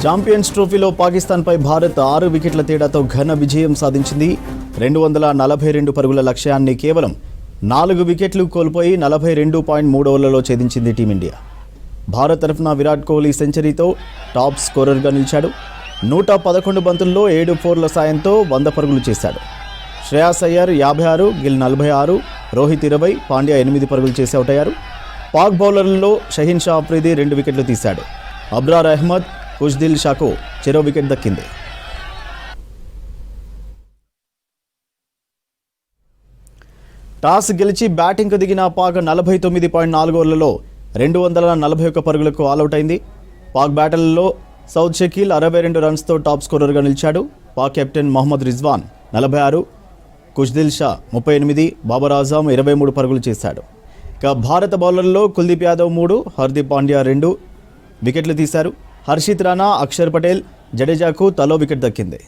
Champions ట్రోఫీలో పాకిస్తాన్పై భారత్ 6 వికెట్ల తేడాతో ఘన విజయం సాధించింది. 242 పరుగుల లక్ష్యాన్ని కేవలం 4 వికెట్లు కోల్పోయి 42.3 ఓవర్లలో ఛేదించింది టీమిండియా. భారత్ తరఫున విరాట్ కోహ్లీ సెంచరీతో టాప్ స్కోరర్గా నిలిచాడు. 111 బంతుల్లో 7 ఫోర్ల సాయంతో 100 పరుగులు చేశాడు. శ్రేయాస్ అయ్యర్ 56, గిల్ 46, రోహిత్ 20, పాండ్యా 8 పరుగులు చేసి అవుట్ అయ్యారు. పాక్ బౌలర్లలో షహీన్ షా అఫ్రీది 2 వికెట్లు తీశాడు. అబ్రార్ అహ్మద్, ఖుష్దిల్ షాకు చెరో వికెట్ దక్కింది. టాస్ గెలిచి బ్యాటింగ్కు దిగిన పాక్ 49.4 ఓవర్లలో 241 పరుగులకు ఆల్అవుట్ అయింది. పాక్ బ్యాటర్లలో సౌద్ షకీల్ 62 రన్స్తో టాప్ స్కోరర్గా నిలిచాడు. పాక్ కెప్టెన్ మొహమ్మద్ రిజ్వాన్ 46, ఖుష్దిల్ షా 38, బాబర్ ఆజం 23 పరుగులు చేశాడు. ఇక భారత బౌలర్లలో కుల్దీప్ యాదవ్ 3, హార్దిక్ పాండ్యా 2 వికెట్లు తీశారు. హర్షిత్ రాణా, అక్షర్ పటేల్, జడేజాకు తలో వికెట్ దక్కింది.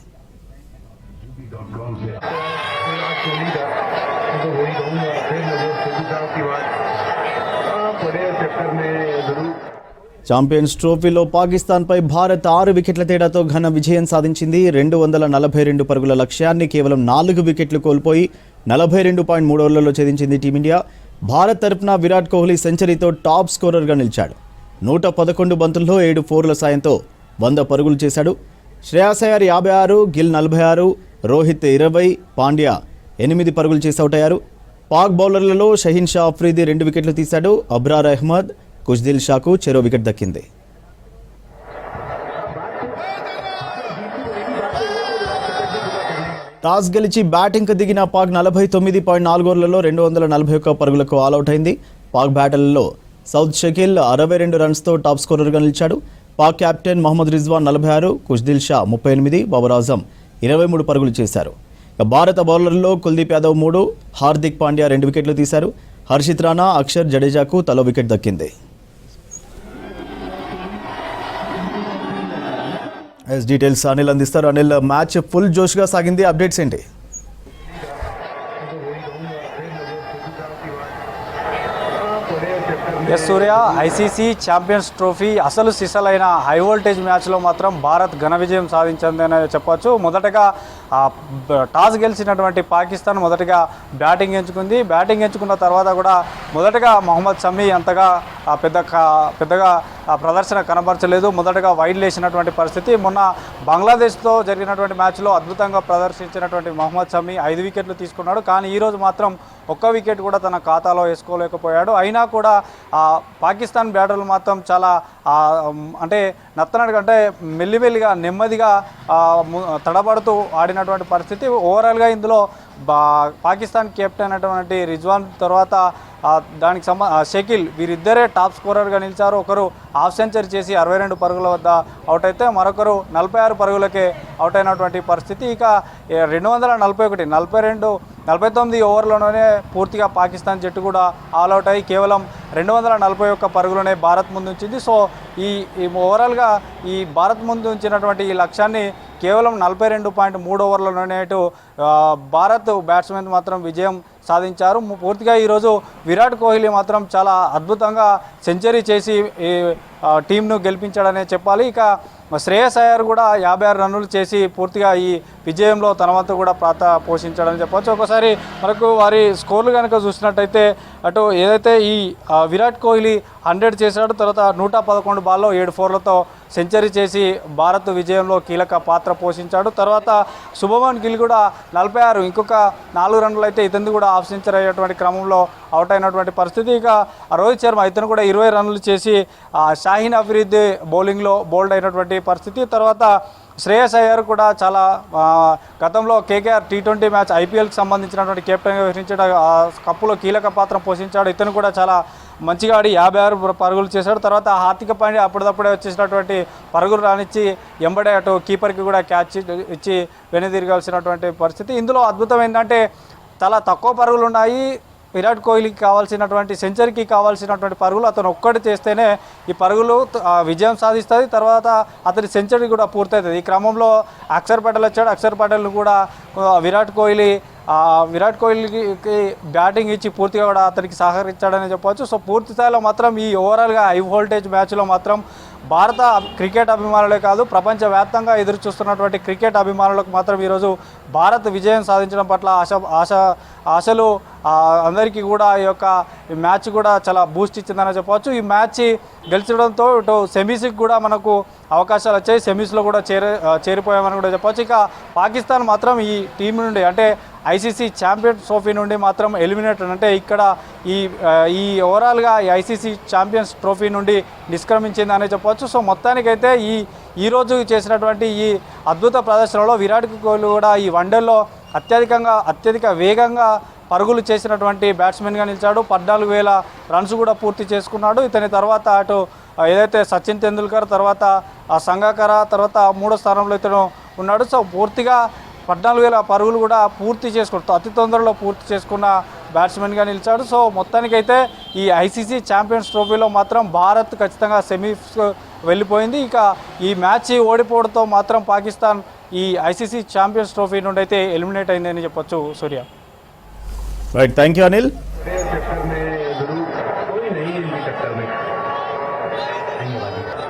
ఛాంపియన్స్ ట్రోఫీలో పాకిస్తాన్పై భారత్ 6 వికెట్ల తేడాతో ఘన విజయం సాధించింది. 242 పరుగుల లక్ష్యాన్ని కేవలం 4 వికెట్లు కోల్పోయి 42.3 ఓవర్లలో ఛేదించింది టీమిండియా. భారత్ తరఫున విరాట్ కోహ్లీ సెంచరీతో టాప్ స్కోరర్గా నిలిచాడు. 111 బంతుల్లో 7 ఫోర్ల సాయంతో 100 పరుగులు చేశాడు. శ్రేయాస్ అయ్యర్ 56, గిల్ 46, రోహిత్ 20, పాండ్యా 8 పరుగులు చేసి అవుట్ అయ్యారు. పాక్ బౌలర్లలో షహీన్ షా అఫ్రీది 2 వికెట్లు తీశాడు. అబ్రార్ అహ్మద్, ఖుష్దిల్ షాకు చెరో వికెట్ దక్కింది. టాస్ గెలిచి బ్యాటింగ్కు దిగిన పాక్ 49.4 ఓవర్లలో 241 పరుగులకు ఆల్అవుట్ అయింది. పాక్ బ్యాటర్లలో సౌద్ షకీల్ 62 రన్స్తో టాప్ స్కోరర్గా నిలిచాడు. పాక్ కెప్టెన్ మొహమ్మద్ రిజ్వాన్ 46, ఖుష్దిల్ షా 38, బాబర్ ఆజం 23 పరుగులు చేశారు. భారత బౌలర్లలో కుల్దీప్ యాదవ్ 3, హార్దిక్ పాండ్యా 2 వికెట్లు తీశారు. హర్షిత్ రాణా, అక్షర్, జడేజాకు తలో వికెట్ దక్కింది. డీటెయిల్స్ అనిల్ అందిస్తారు. అనిల్, మ్యాచ్ ఫుల్ జోష్గా సాగింది, అప్డేట్స్ ఏంటి? ఎస్ సూర్య, ఐసీసీ ఛాంపియన్స్ ట్రోఫీ అసలు సిసలైన హై వోల్టేజ్ మ్యాచ్లో మాత్రం భారత్ ఘన విజయం సాధించిందని చెప్పొచ్చు. మొదటగా టాస్ గెలిచినటువంటి పాకిస్తాన్ మొదటగా బ్యాటింగ్ ఎంచుకుంది. బ్యాటింగ్ ఎంచుకున్న తర్వాత కూడా మొదటగా మొహమ్మద్ షమీ అంతగా పెద్దగా ప్రదర్శన కనబరచలేదు. మొదటగా వైడ్ లేసినటువంటి పరిస్థితి. మొన్న బంగ్లాదేశ్తో జరిగినటువంటి మ్యాచ్లో అద్భుతంగా ప్రదర్శించినటువంటి మొహమ్మద్ షమీ 5 వికెట్లు తీసుకున్నాడు. కానీ ఈరోజు మాత్రం 1 వికెట్ కూడా తన ఖాతాలో వేసుకోలేకపోయాడు. అయినా కూడా పాకిస్తాన్ బ్యాటర్లు మాత్రం చాలా అంటే నత్తనడుగా, అంటే మెల్లిమెల్లిగా నెమ్మదిగా తడబడుతూ ఆడినటువంటి పరిస్థితి. ఓవరాల్గా ఇందులో పాకిస్తాన్ కెప్టెన్ అయినటువంటి రిజ్వాన్ తర్వాత దానికి షకీల్ వీరిద్దరే టాప్ స్కోరర్గా నిలిచారు. ఒకరు హాఫ్ సెంచరీ చేసి 62 పరుగుల వద్ద అవుట్ అయితే మరొకరు 46 పరుగులకే అవుట్ అయినటువంటి పరిస్థితి. ఇక 249 ఓవర్లోనే పూర్తిగా పాకిస్తాన్ జట్టు కూడా ఆల్అవుట్ అయ్యి కేవలం 241 పరుగులనే భారత్ ముందు ఉంచింది. సో ఈ ఓవరాల్గా ఈ భారత్ ముందు ఉంచినటువంటి ఈ లక్ష్యాన్ని కేవలం 42.3 ఓవర్లలోనే భారత్ బ్యాట్స్మెన్ మాత్రం విజయం సాధించారు. పూర్తిగా ఈరోజు విరాట్ కోహ్లీ మాత్రం చాలా అద్భుతంగా సెంచరీ చేసి ఈ టీంను గెలిపించాడనే చెప్పాలి. ఇక శ్రేయస్ అయ్యర్ కూడా 56 రన్నులు చేసి పూర్తిగా ఈ విజయంలో తన వంతు కూడా పాత్ర పోషించాడని చెప్పవచ్చు. ఒకసారి మనకు వారి స్కోర్లు కనుక చూసినట్టయితే అటు ఏదైతే ఈ విరాట్ కోహ్లీ 100 చేశాడు, తర్వాత 111 బాల్లో 7 ఫోర్లతో సెంచరీ చేసి భారత్ విజయంలో కీలక పాత్ర పోషించాడు. తర్వాత శుభమన్ గిల్ కూడా 46, ఇంకొక 4 రన్నులు అయితే ఇతను కూడా హాఫ్ సెంచరీ అయ్యేటువంటి క్రమంలో అవుట్ అయినటువంటి పరిస్థితి. ఇక రోహిత్ శర్మ ఇతను కూడా 20 రన్నులు చేసి షాహీన్ అఫ్రీద్ బౌలింగ్లో బౌల్డ్ అయినటువంటి పరిస్థితి. తర్వాత శ్రేయస్ అయ్యర్ కూడా చాలా గతంలో కేకేఆర్ T20 మ్యాచ్ IPLకి సంబంధించినటువంటి కెప్టెన్గా వ్యవహరించాడు. కప్పులో కీలక పాత్ర పోషించాడు. ఇతను కూడా చాలా మంచిగా ఆడి 56 పరుగులు చేశాడు. తర్వాత హార్దిక్ పాండ్యా అప్పుడప్పుడే వచ్చేసినటువంటి పరుగులు రానిచ్చి ఎంబడే అటు కీపర్కి కూడా క్యాచ్ ఇచ్చి వెనుదిరగాల్సినటువంటి పరిస్థితి. ఇందులో అద్భుతం ఏంటంటే చాలా తక్కువ పరుగులు ఉన్నాయి. విరాట్ కోహ్లీకి కావాల్సినటువంటి సెంచరీకి కావాల్సినటువంటి పరుగులు అతను ఒక్కటి చేస్తేనే ఈ పరుగులు విజయం సాధిస్తుంది. తర్వాత అతని సెంచరీ కూడా పూర్తవుతుంది. ఈ క్రమంలో అక్షర్ పటేల్ వచ్చాడు. అక్షర్ పటేల్ను కూడా విరాట్ కోహ్లీకి బ్యాటింగ్ ఇచ్చి పూర్తిగా కూడా అతనికి సహకరించాడని చెప్పవచ్చు. సో పూర్తి స్థాయిలో మాత్రం ఈ ఓవరాల్గా హై వోల్టేజ్ మ్యాచ్లో మాత్రం భారత క్రికెట్ అభిమానులే కాదు ప్రపంచవ్యాప్తంగా ఎదురు చూస్తున్నటువంటి క్రికెట్ అభిమానులకు మాత్రం ఈరోజు భారత్ విజయం సాధించడం పట్ల ఆశలు అందరికీ కూడా ఈ యొక్క మ్యాచ్ కూడా చాలా బూస్ట్ ఇచ్చిందని చెప్పవచ్చు. ఈ మ్యాచ్ గెలిచడంతో ఇటు సెమీస్కి కూడా మనకు అవకాశాలు వచ్చాయి, సెమీస్లో కూడా చేరిపోయామని కూడా చెప్పవచ్చు. ఇక పాకిస్తాన్ మాత్రం ఈ టీం నుండి అంటే ఐసీసీ ఛాంపియన్స్ ట్రోఫీ నుండి మాత్రం ఎలిమినేటెడ్, అంటే ఇక్కడ ఈ ఓవరాల్గా ఈ ఐసీసీ ఛాంపియన్స్ ట్రోఫీ నుండి నిష్క్రమించింది అనే చెప్పవచ్చు. సో మొత్తానికైతే ఈరోజు చేసినటువంటి ఈ అద్భుత ప్రదర్శనలో విరాట్ కోహ్లీ కూడా ఈ వన్డేలో అత్యధిక వేగంగా పరుగులు చేసినటువంటి బ్యాట్స్మెన్గా నిలిచాడు. 14,000 రన్స్ కూడా పూర్తి చేసుకున్నాడు. ఇతని తర్వాత అటు ఏదైతే సచిన్ తెందుల్కర్ తర్వాత సంగకార తర్వాత 3వ స్థానంలో ఇతను ఉన్నాడు. సో పూర్తిగా 14,000 పరుగులు కూడా అతి తొందరలో పూర్తి చేసుకున్న బ్యాట్స్మెన్గా నిలిచాడు. సో మొత్తానికైతే ఈ ఐసీసీ ఛాంపియన్స్ ట్రోఫీలో మాత్రం భారత్ ఖచ్చితంగా సెమీస్ వెళ్ళిపోయింది. ఇక ఈ మ్యాచ్ ఓడిపోవడంతో మాత్రం పాకిస్తాన్ ఈ ఐసీసీ ఛాంపియన్స్ ట్రోఫీ నుండి అయితే ఎలిమినేట్ అయిందని చెప్పొచ్చు. Surya. Right, thank you Anil. कोई नहीं इनकी टक्कर में। धन्यवाद.